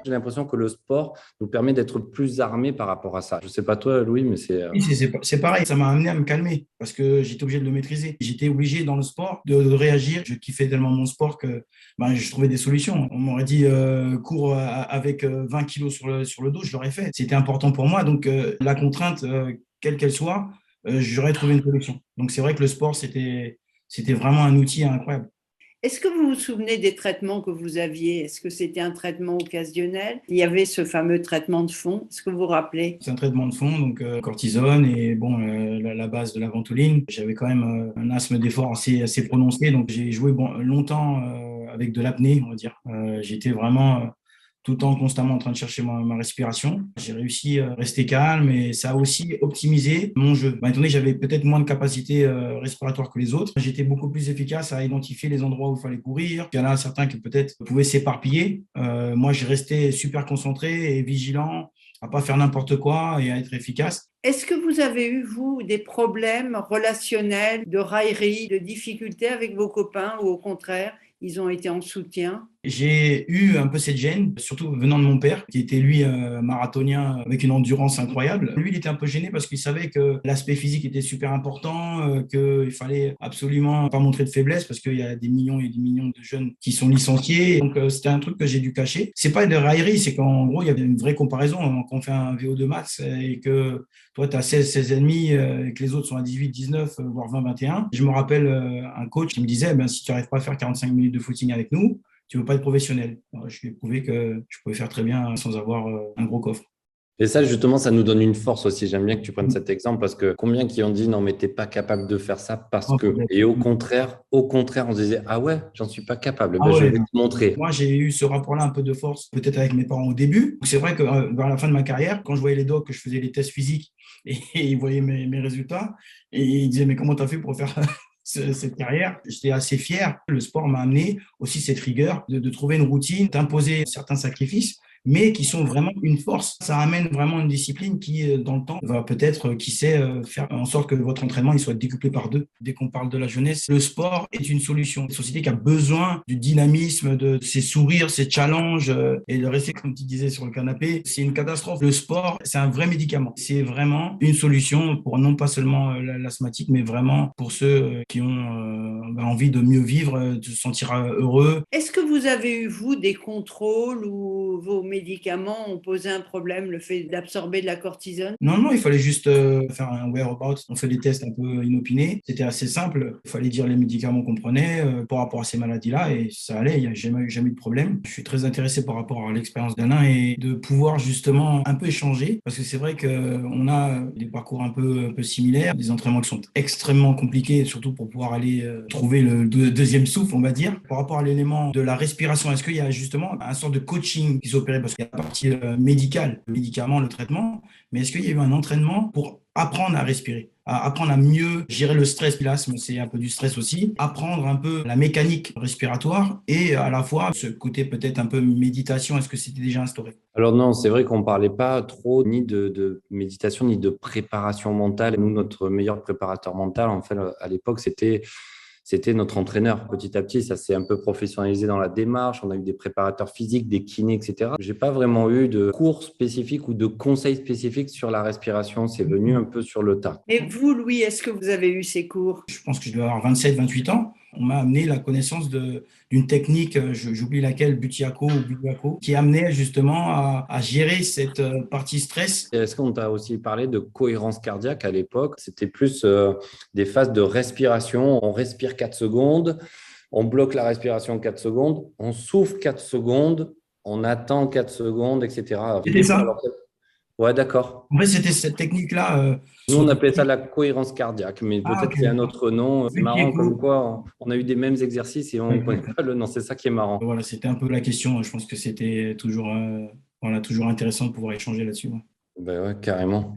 J'ai l'impression que le sport nous permet d'être plus armés par rapport à ça. Je ne sais pas toi, Louis, mais c'est… Oui, c'est pareil, ça m'a amené à me calmer parce que j'étais obligé de le maîtriser. J'étais obligé dans le sport de réagir. Je kiffais tellement mon sport que ben, je trouvais des solutions. On m'aurait dit cours avec 20 kilos sur le dos, je l'aurais fait. C'était important pour moi. Donc la contrainte, quelle qu'elle soit, j'aurais trouvé une solution. Donc c'est vrai que le sport, c'était vraiment un outil incroyable. Est-ce que vous vous souvenez des traitements que vous aviez? Est-ce que c'était un traitement occasionnel? Il y avait ce fameux traitement de fond. Est-ce que vous vous rappelez? C'est un traitement de fond, donc cortisone et bon, la base de la ventoline. J'avais quand même un asthme d'effort assez prononcé, donc j'ai joué longtemps avec de l'apnée, on va dire. J'étais vraiment tout le temps constamment en train de chercher ma respiration. J'ai réussi à rester calme et ça a aussi optimisé mon jeu. Étant donné que j'avais peut-être moins de capacité respiratoire que les autres, j'étais beaucoup plus efficace à identifier les endroits où il fallait courir. Il y en a certains qui peut-être pouvaient s'éparpiller. Moi, je restais super concentré et vigilant à pas faire n'importe quoi et à être efficace. Est-ce que vous avez eu, vous, des problèmes relationnels, de raillerie, de difficultés avec vos copains ou au contraire, ils ont été en soutien? J'ai eu un peu cette gêne, surtout venant de mon père, qui était lui marathonien avec une endurance incroyable. Lui, il était un peu gêné parce qu'il savait que l'aspect physique était super important, qu'il fallait absolument pas montrer de faiblesse parce qu'il y a des millions et des millions de jeunes qui sont licenciés. Donc, c'était un truc que j'ai dû cacher. C'est pas de raillerie, c'est qu'en gros, il y avait une vraie comparaison. Quand on fait un VO2 max et que toi, tu as 16 et que les autres sont à 18, 19, voire 20, 21. Je me rappelle un coach qui me disait, ben, si tu n'arrives pas à faire 45 minutes de footing avec nous, tu ne veux pas être professionnel. Alors, je lui ai prouvé que je pouvais faire très bien sans avoir un gros coffre. Et ça, justement, ça nous donne une force aussi. J'aime bien que tu prennes cet exemple parce que combien qui ont dit non, mais t'es pas capable de faire ça parce Ah, que. Et au contraire, on se disait ah ouais, j'en suis pas capable. Ben, je ouais. vais te montrer. Moi, j'ai eu ce rapport-là un peu de force, peut-être avec mes parents au début. C'est vrai que vers la fin de ma carrière, quand je voyais les docs, que je faisais les tests physiques et ils voyaient mes résultats, et ils disaient, mais comment tu as fait pour faire cette carrière? J'étais assez fier. Le sport m'a amené aussi cette rigueur de trouver une routine, d'imposer certains sacrifices, mais qui sont vraiment une force. Ça amène vraiment une discipline qui, dans le temps, va peut-être, qui sait, faire en sorte que votre entraînement il soit décuplé par deux. Dès qu'on parle de la jeunesse, le sport est une solution. Une société qui a besoin du dynamisme, de ces sourires, ces challenges, et de rester, comme tu disais, sur le canapé, c'est une catastrophe. Le sport, c'est un vrai médicament. C'est vraiment une solution pour non pas seulement l'asthmatique, mais vraiment pour ceux qui ont envie de mieux vivre, de se sentir heureux. Est-ce que vous avez eu, vous, des contrôles où vos médicaments ont posé un problème, le fait d'absorber de la cortisone? Non, non, il fallait juste faire un whereabout. On fait des tests un peu inopinés. C'était assez simple. Il fallait dire les médicaments qu'on prenait par rapport à ces maladies-là et ça allait. Il n'y a jamais eu de problème. Je suis très intéressé par rapport à l'expérience d'Alain et de pouvoir justement un peu échanger parce que c'est vrai qu'on a des parcours un peu similaires, des entraînements qui sont extrêmement compliqués, surtout pour pouvoir aller trouver le deuxième souffle, on va dire. Par rapport à l'élément de la respiration, est-ce qu'il y a justement un sort de coaching qui s'opérait parce qu'il y a la partie médicale, le médicament, le traitement, mais est-ce qu'il y a eu un entraînement pour apprendre à respirer, à apprendre à mieux gérer le stress? L'asthme, c'est un peu du stress aussi. Apprendre un peu la mécanique respiratoire et à la fois ce côté peut-être un peu méditation, est-ce que c'était déjà instauré? Alors non, c'est vrai qu'on ne parlait pas trop ni de méditation ni de préparation mentale. Nous, notre meilleur préparateur mental, en fait, à l'époque, c'était notre entraîneur. Petit à petit, ça s'est un peu professionnalisé dans la démarche. On a eu des préparateurs physiques, des kinés, etc. Je n'ai pas vraiment eu de cours spécifiques ou de conseils spécifiques sur la respiration. C'est venu un peu sur le tas. Et vous, Louis, est-ce que vous avez eu ces cours? Je pense que je dois avoir 27, 28 ans. On m'a amené la connaissance d'une technique, j'oublie laquelle, Butiako ou Butiako, qui amenait justement à gérer cette partie stress. Est-ce qu'on t'a aussi parlé de cohérence cardiaque à l'époque? C'était plus des phases de respiration. On respire 4 secondes, on bloque la respiration 4 secondes, on souffle 4 secondes, on attend 4 secondes, etc. C'était ça. Ouais, d'accord. En fait, c'était cette technique-là. Nous, on appelait ça la cohérence cardiaque, mais Ah, peut-être ok. c'est un autre nom. C'est marrant comme Butiako. quoi on a eu des mêmes exercices et on ne connaît pas le nom. C'est ça qui est marrant. Voilà, c'était un peu la question. Je pense que c'était toujours, voilà, toujours intéressant de pouvoir échanger là-dessus. Ouais. Ben ouais, carrément.